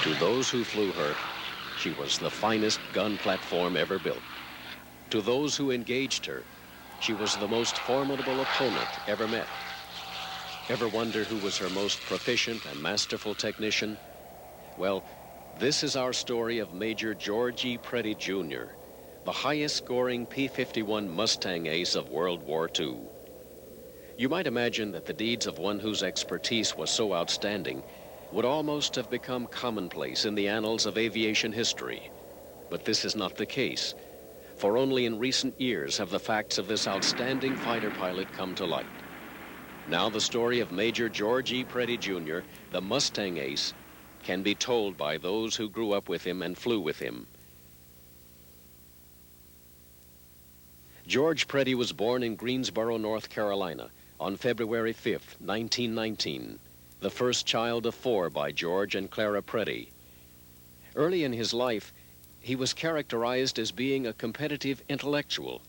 To those who flew her, she was the finest gun platform ever built. To those who engaged her, she was the most formidable opponent ever met. Ever wonder who was her most proficient and masterful technician? Well, this is our story of Major George E. Preddy, Jr., the highest-scoring P-51 Mustang ace of World War II. You might imagine that the deeds of one whose expertise was so outstanding would almost have become commonplace in the annals of aviation history. But this is not the case, for only in recent years have the facts of this outstanding fighter pilot come to light. Now the story of Major George E. Preddy, Jr., the Mustang ace, can be told by those who grew up with him and flew with him. George Preddy was born in Greensboro, North Carolina, on February 5th, 1919, the first child of 4 by George and Clara Preddy. Early in his life, he was characterized as being a competitive intellectual.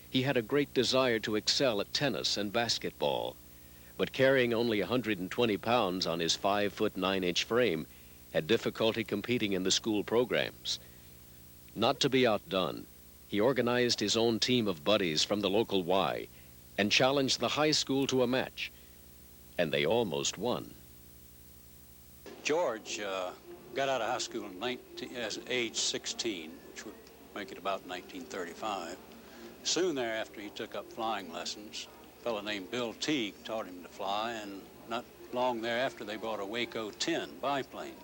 He had a great desire to excel at tennis and basketball, but carrying only 120 pounds on his 5'9" frame, had difficulty competing in the school programs. Not to be outdone, he organized his own team of buddies from the local Y and challenged the high school to a match, and they almost won. George got out of high school at age 16, which would make it about 1935. Soon thereafter, he took up flying lessons. A fellow named Bill Teague taught him to fly, and not long thereafter, they bought a Waco 10 biplane.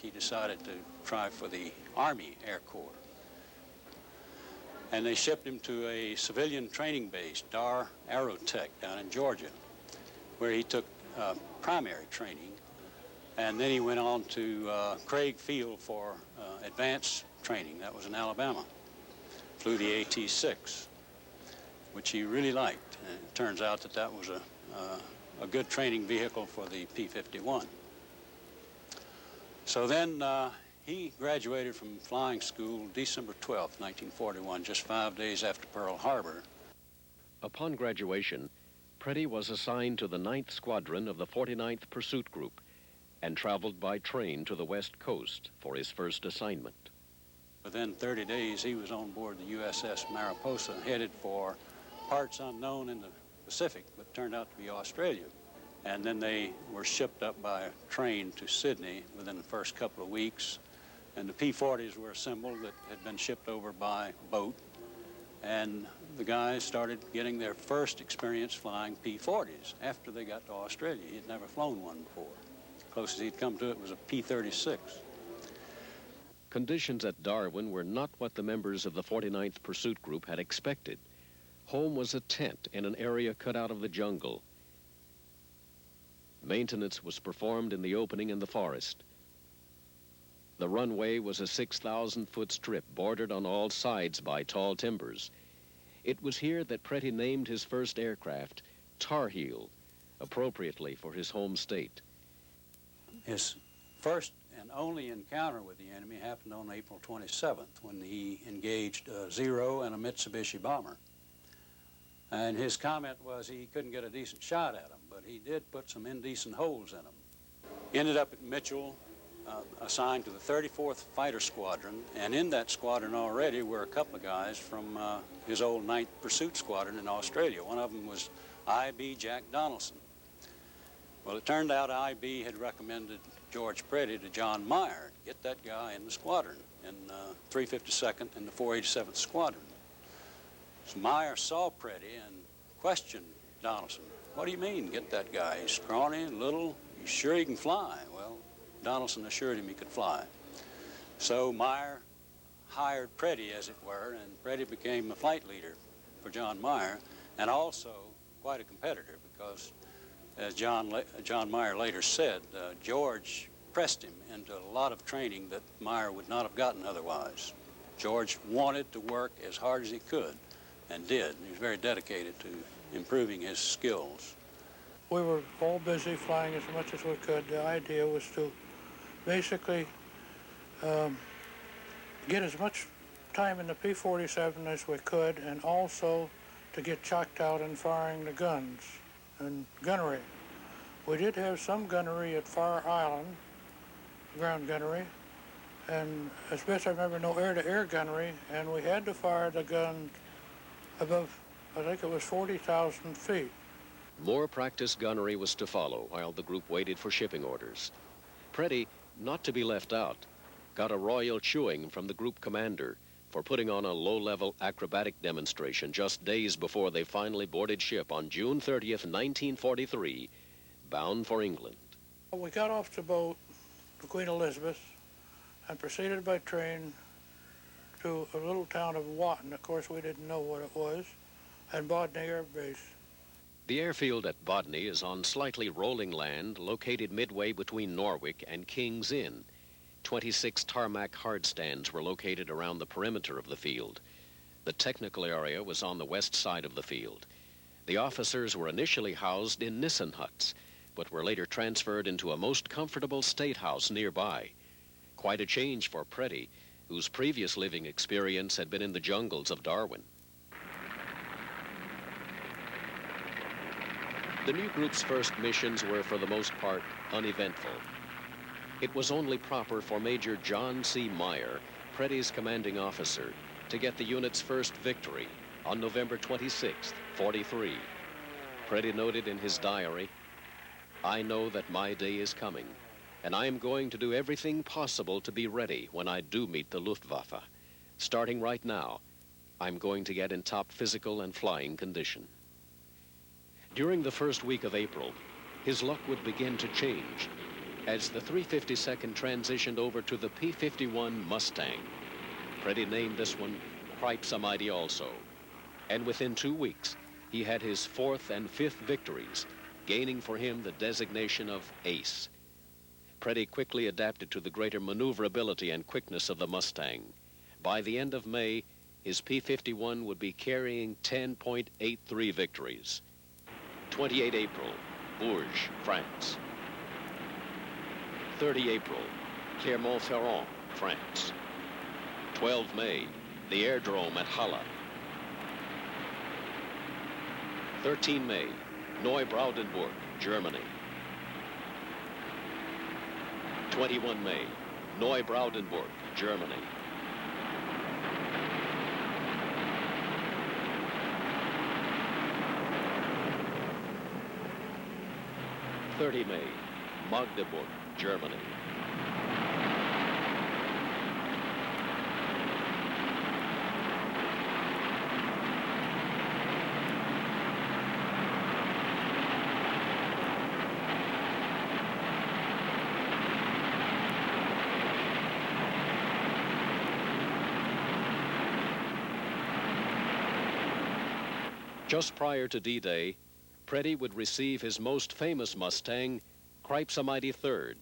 He decided to try for the Army Air Corps. And they shipped him to a civilian training base, Dar Aerotech, down in Georgia, where he took primary training. And then he went on to Craig Field for advanced training. That was in Alabama. Flew the AT-6, which he really liked. And it turns out that that was a good training vehicle for the P-51. So then he graduated from flying school December 12th, 1941, just 5 days after Pearl Harbor. Upon graduation, Preddy was assigned to the 9th Squadron of the 49th Pursuit Group and traveled by train to the West Coast for his first assignment. Within 30 days, he was on board the USS Mariposa, headed for parts unknown in the Pacific, but turned out to be Australia. And then they were shipped up by train to Sydney within the first couple of weeks. And the P-40s were assembled that had been shipped over by boat. And the guys started getting their first experience flying P-40s after they got to Australia. He had never flown one before. Closest he'd come to it was a P-36. Conditions at Darwin were not what the members of the 49th Pursuit Group had expected. Home was a tent in an area cut out of the jungle. Maintenance was performed in the opening in the forest. The runway was a 6,000-foot strip bordered on all sides by tall timbers. It was here that Preddy named his first aircraft Tar Heel, appropriately for his home state. His first and only encounter with the enemy happened on April 27th when he engaged a Zero and a Mitsubishi bomber. And his comment was he couldn't get a decent shot at them, but he did put some indecent holes in them. Ended up at Mitchell, assigned to the 34th Fighter Squadron, and in that squadron already were a couple of guys from his old 9th Pursuit Squadron in Australia. One of them was I.B. Jack Donaldson. Well, it turned out I.B. had recommended George Preddy to John Meyer to get that guy in the squadron, in 352nd and the 487th Squadron. So Meyer saw Preddy and questioned Donaldson. What do you mean, get that guy? He's scrawny, little, you sure he can fly? Well, Donaldson assured him he could fly. So Meyer hired Preddy, as it were, and Preddy became a flight leader for John Meyer, and also quite a competitor because, as John Meyer later said, George pressed him into a lot of training that Meyer would not have gotten otherwise. George wanted to work as hard as he could, and did. He was very dedicated to improving his skills. We were all busy flying as much as we could. The idea was to basically get as much time in the P-47 as we could, and also to get chocked out in firing the guns and gunnery. We did have some gunnery at Fire Island, ground gunnery, and as best I remember, no air-to-air gunnery, and we had to fire the gun above, I think it was 40,000 feet. More practice gunnery was to follow while the group waited for shipping orders. Preddy, not to be left out, got a royal chewing from the group commander for putting on a low-level acrobatic demonstration just days before they finally boarded ship on June 30th, 1943, bound for England. We got off the boat, the Queen Elizabeth, and proceeded by train to a little town of Watton. Of course, we didn't know what it was, and Bodney Air Base. The airfield at Bodney is on slightly rolling land located midway between Norwich and King's Inn. 26 tarmac hardstands were located around the perimeter of the field. The technical area was on the west side of the field. The officers were initially housed in Nissen huts, but were later transferred into a most comfortable state house nearby. Quite a change for Preddy, whose previous living experience had been in the jungles of Darwin. The new group's first missions were, for the most part, uneventful. It was only proper for Major John C. Meyer, Preddy's commanding officer, to get the unit's first victory on November 26, 43. Preddy noted in his diary, "I know that my day is coming, and I am going to do everything possible to be ready when I do meet the Luftwaffe. Starting right now, I'm going to get in top physical and flying condition." During the first week of April, his luck would begin to change as the 352nd transitioned over to the P-51 Mustang. Preddy named this one Cripe Some Mighty also, and within 2 weeks, he had his 4th and 5th victories, gaining for him the designation of Ace. Preddy quickly adapted to the greater maneuverability and quickness of the Mustang. By the end of May, his P-51 would be carrying 10.83 victories. 28 April, Bourges, France. 30 April, Clermont-Ferrand, France. 12 May, the Airdrome at Halle. 13 May, Neubrandenburg, Germany. 21 May, Neubrandenburg, Germany. 30 May, Magdeburg, Germany. Just prior to D-Day, Preddy would receive his most famous Mustang, Cripe Some Mighty III.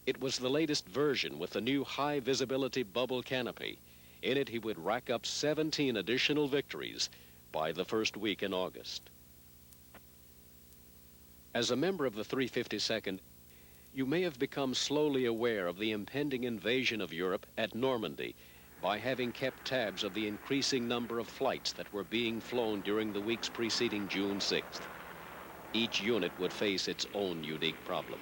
It was the latest version with the new high-visibility bubble canopy. In it, he would rack up 17 additional victories by the first week in August. As a member of the 352nd, you may have become slowly aware of the impending invasion of Europe at Normandy by having kept tabs of the increasing number of flights that were being flown during the weeks preceding June 6th. Each unit would face its own unique problems.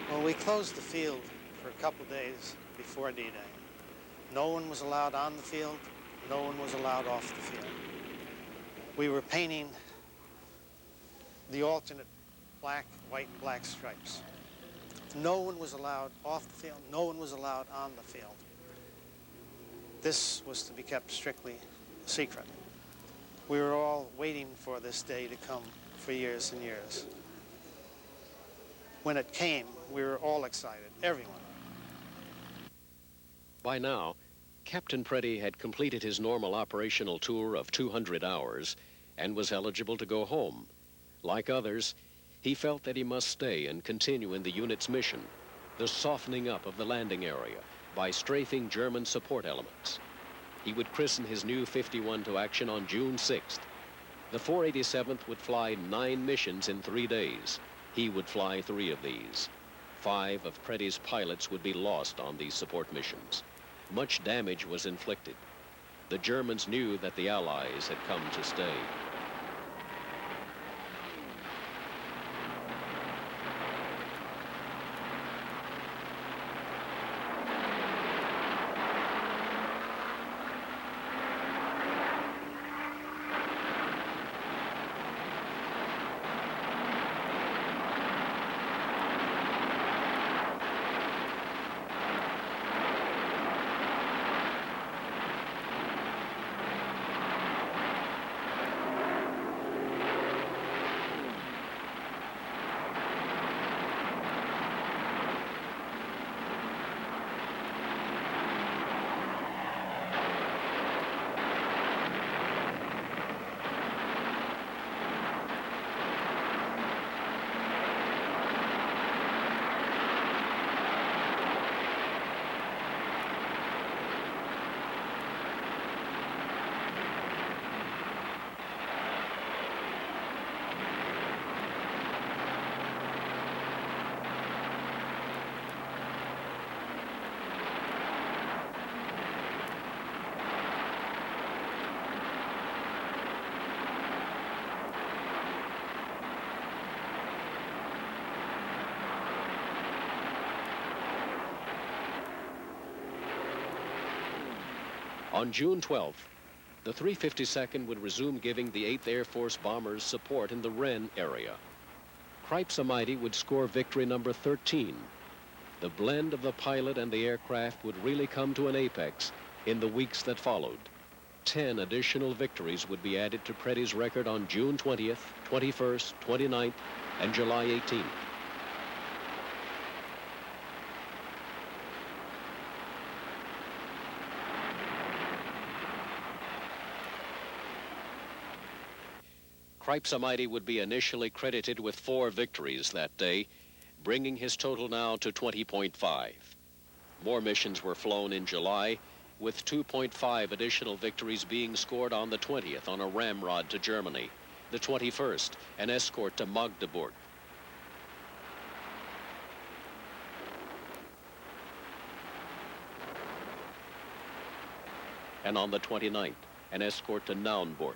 Well, we closed the field for a couple days before D-Day. No one was allowed on the field. No one was allowed off the field. We were painting the alternate black, white, and black stripes. No one was allowed off the field. No one was allowed on the field. This was to be kept strictly secret. We were all waiting for this day to come for years and years. When it came, we were all excited, everyone. By now, Captain Preddy had completed his normal operational tour of 200 hours and was eligible to go home. Like others, he felt that he must stay and continue in the unit's mission, the softening up of the landing area by strafing German support elements. He would christen his new 51 to action on June 6th. The 487th would fly 9 missions in 3 days. He would fly 3 of these. 5 of Preddy's pilots would be lost on these support missions. Much damage was inflicted. The Germans knew that the Allies had come to stay. On June 12th, the 352nd would resume giving the 8th Air Force bombers support in the Wren area. Cripes-A-Mighty would score victory number 13. The blend of the pilot and the aircraft would really come to an apex in the weeks that followed. 10 additional victories would be added to PREDDY'S record on June 20th, 21st, 29th, and July 18th. Cripes-A-Mighty would be initially credited with 4 victories that day, bringing his total now to 20.5. More missions were flown in July, with 2.5 additional victories being scored on the 20th on a ramrod to Germany, the 21st, an escort to Magdeburg. And on the 29th, an escort to Naumburg.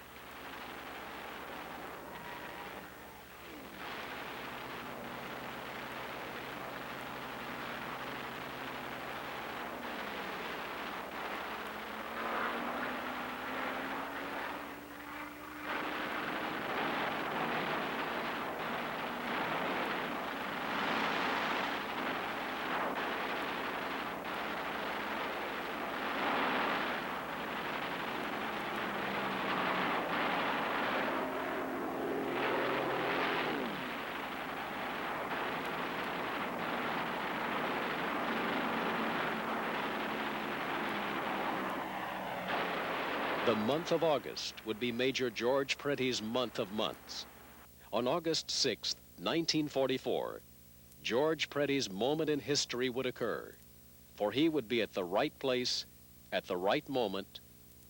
The month of August would be Major George PREDDY'S month of months. On August 6th, 1944, George PREDDY'S moment in history would occur, for he would be at the right place, at the right moment,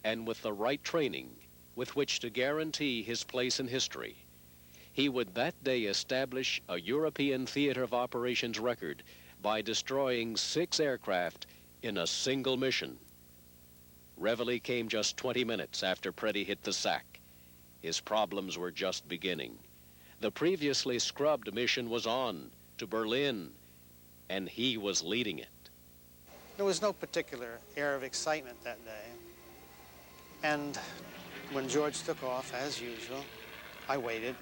and with the right training with which to guarantee his place in history. He would that day establish a European theater of operations record by destroying 6 aircraft in a single mission. Reveille came just 20 minutes after PREDDY hit the sack. His problems were just beginning. The previously scrubbed mission was on to Berlin, and he was leading it. There was no particular air of excitement that day. And when George took off, as usual, I waited.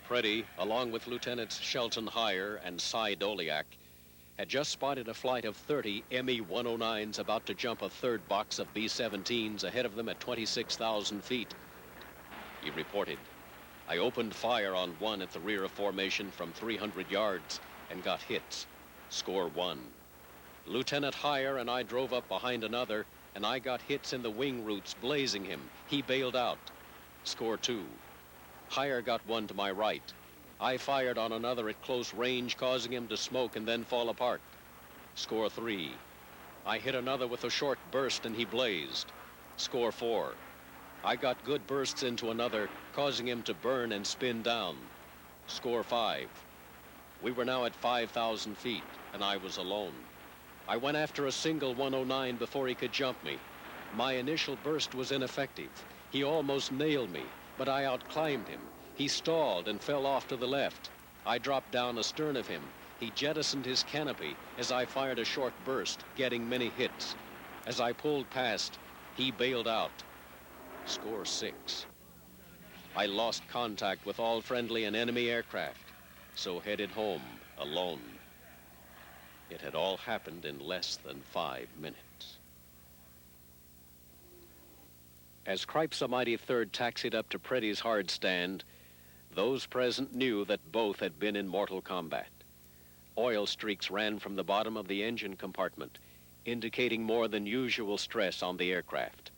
PREDDY, along with Lieutenants Shelton Heyer and Cy Doliak, had just spotted a flight of 30 Me-109s about to jump a third box of B-17s ahead of them at 26,000 feet. He reported, "I opened fire on one at the rear of formation from 300 yards and got hits. Score 1. Lieutenant Heyer and I drove up behind another, and I got hits in the wing roots, blazing him. He bailed out. Score 2. Heyer got one to my right. I fired on another at close range, causing him to smoke and then fall apart. Score 3. I hit another with a short burst and he blazed. Score 4. I got good bursts into another, causing him to burn and spin down. Score 5. We were now at 5,000 feet, and I was alone. I went after a single 109 before he could jump me. My initial burst was ineffective. He almost nailed me, but I outclimbed him. He stalled and fell off to the left. I dropped down astern of him. He jettisoned his canopy as I fired a short burst, getting many hits. As I pulled past, he bailed out. Score 6. I lost contact with all friendly and enemy aircraft, so headed home alone. It had all happened in less than 5 minutes. As Cripes-A-Mighty III taxied up to PREDDY'S hard stand, those present knew that both had been in mortal combat. Oil streaks ran from the bottom of the engine compartment, indicating more than usual stress on the aircraft.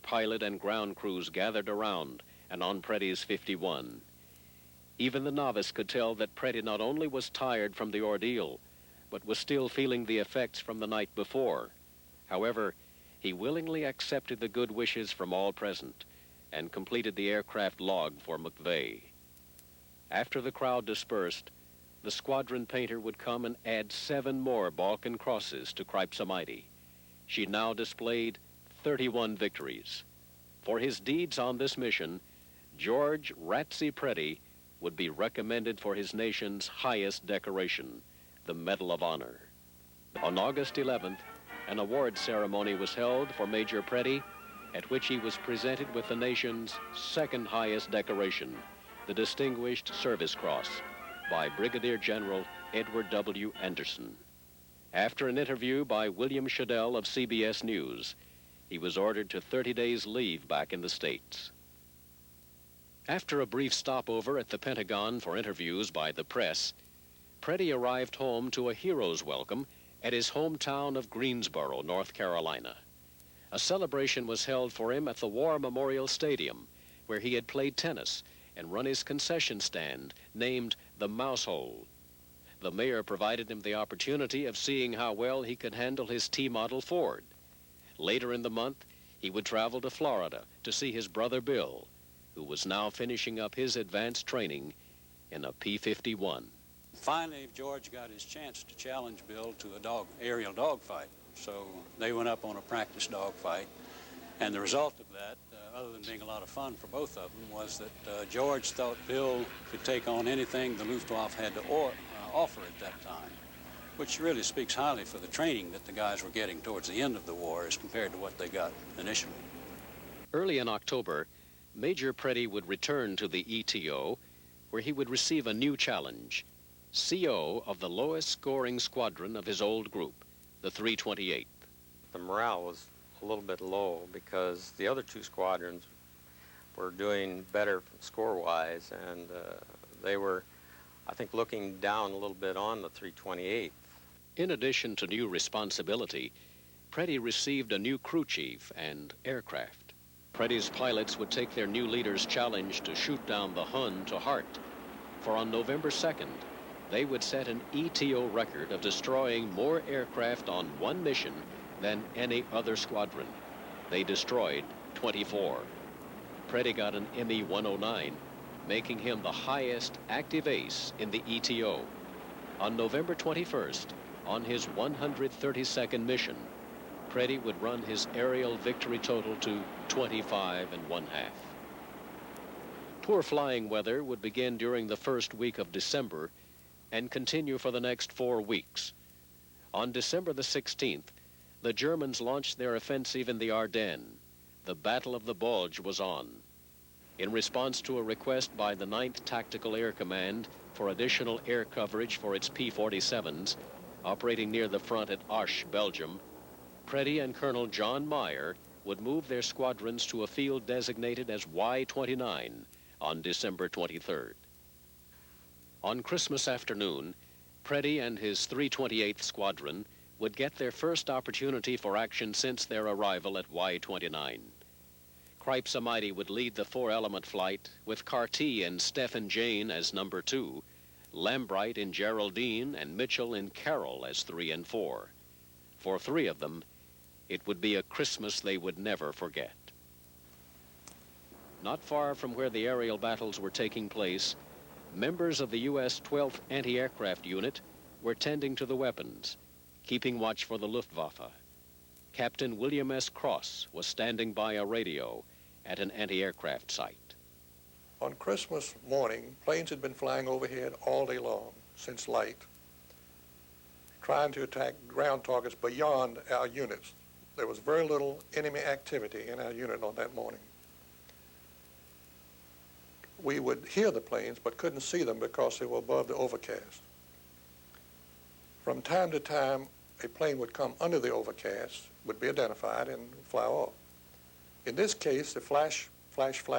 Pilot and ground crews gathered around and on PREDDY'S 51. Even the novice could tell that PREDDY not only was tired from the ordeal, but was still feeling the effects from the night before. However, he willingly accepted the good wishes from all present and completed the aircraft log for McVeigh. After the crowd dispersed, the squadron painter would come and add 7 more Balkan crosses to Cripes-A-Mighty. She now displayed 31 victories. For his deeds on this mission, George Ratsey PREDDY would be recommended for his nation's highest decoration, the Medal of Honor. On August 11th, an award ceremony was held for Major PREDDY at which he was presented with the nation's second highest decoration, the Distinguished Service Cross, by Brigadier General Edward W. Anderson. After an interview by William Shadell of CBS News, he was ordered to 30 days leave back in the States. After a brief stopover at the Pentagon for interviews by the press, Preddy arrived home to a hero's welcome at his hometown of Greensboro, North Carolina. A celebration was held for him at the War Memorial Stadium, where he had played tennis and run his concession stand named the Mouse Hole. The mayor provided him the opportunity of seeing how well he could handle his T-model Ford. Later in the month, he would travel to Florida to see his brother Bill, who was now finishing up his advanced training in a P-51. Finally, George got his chance to challenge Bill to a aerial dogfight. So they went up on a practice dogfight. And the result of that, other than being a lot of fun for both of them, was that George thought Bill could take on anything the Luftwaffe had to offer at that time, which really speaks highly for the training that the guys were getting towards the end of the war as compared to what they got initially. Early in October, Major Preddy would return to the ETO, where he would receive a new challenge, CO of the lowest scoring squadron of his old group, the 328th. The morale was a little bit low because the other two squadrons were doing better score-wise, and they were, I think, looking down a little bit on the 328th. In addition to new responsibility, Preddy received a new crew chief and aircraft. Preddy's pilots would take their new leader's challenge to shoot down the Hun to heart, for on November 2nd, they would set an ETO record of destroying more aircraft on one mission than any other squadron. They destroyed 24. Preddy got an ME-109, making him the highest active ace in the ETO. On November 21st, on his 132nd mission, Preddy would run his aerial victory total to 25 1/2. Poor flying weather would begin during the first week of December and continue for the next 4 weeks. On December the 16th, the Germans launched their offensive in the Ardennes. The Battle of the Bulge was on. In response to a request by the 9th Tactical Air Command for additional air coverage for its P-47s, operating near the front at Arches, Belgium, Preddy and Colonel John Meyer would move their squadrons to a field designated as Y-29 on December 23rd. On Christmas afternoon, Preddy and his 328th Squadron would get their first opportunity for action since their arrival at Y-29. Cripes-A-Mighty would lead the four-element flight with Carty and Stephen Jane as number 2, Lambright in Geraldine, and Mitchell in Carroll as 3 and 4. For 3 of them, it would be a Christmas they would never forget. Not far from where the aerial battles were taking place, members of the U.S. 12th Anti-Aircraft Unit were tending to the weapons, keeping watch for the Luftwaffe. Captain William S. Cross was standing by a radio at an anti-aircraft site. On Christmas morning, planes had been flying overhead all day long, since light, trying to attack ground targets beyond our units. There was very little enemy activity in our unit on that morning. We would hear the planes, but couldn't see them because they were above the overcast. From time to time, a plane would come under the overcast, would be identified, and fly off. In this case, the flash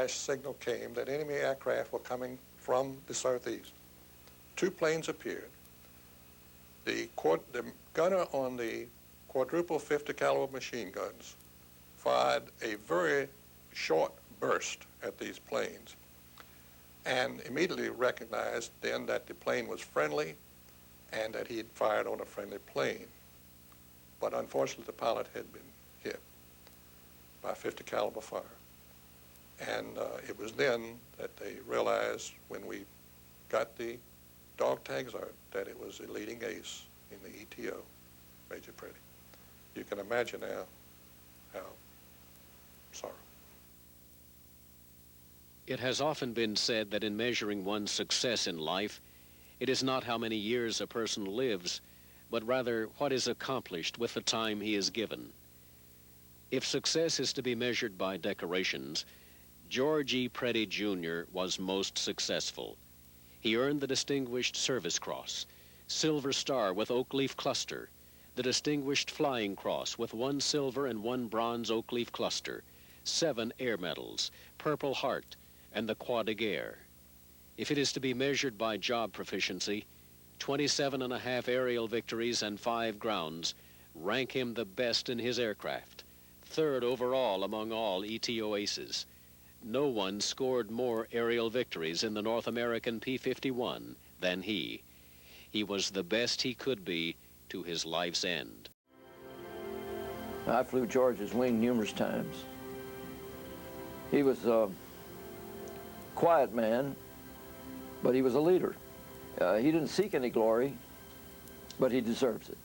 signal came that enemy aircraft were coming from the southeast. 2 planes appeared. The gunner on the quadruple 50 caliber machine guns fired a very short burst at these planes and immediately recognized then that the plane was friendly and that he had fired on a friendly plane. But unfortunately, the pilot had been hit by 50 caliber fire. And it was then that they realized, when we got the dog tags out, that it was the leading ace in the ETO, Major Preddy. You can imagine now how sorrowful. It has often been said that in measuring one's success in life, it is not how many years a person lives, but rather what is accomplished with the time he is given. If success is to be measured by decorations, George E. Preddy, Jr. was most successful. He earned the Distinguished Service Cross, Silver Star with oak leaf cluster, the Distinguished Flying Cross with 1 silver and 1 bronze oak leaf cluster, 7 air medals, Purple Heart, and the Croix de Guerre. If it is to be measured by job proficiency, 27.5 aerial victories and 5 grounds rank him the best in his aircraft, 3rd overall among all ETO aces. No one scored more aerial victories in the North American P-51 than he. He was the best he could be to his life's end. I flew George's wing numerous times. He was a quiet man, but he was a leader. He didn't seek any glory, but he deserves it.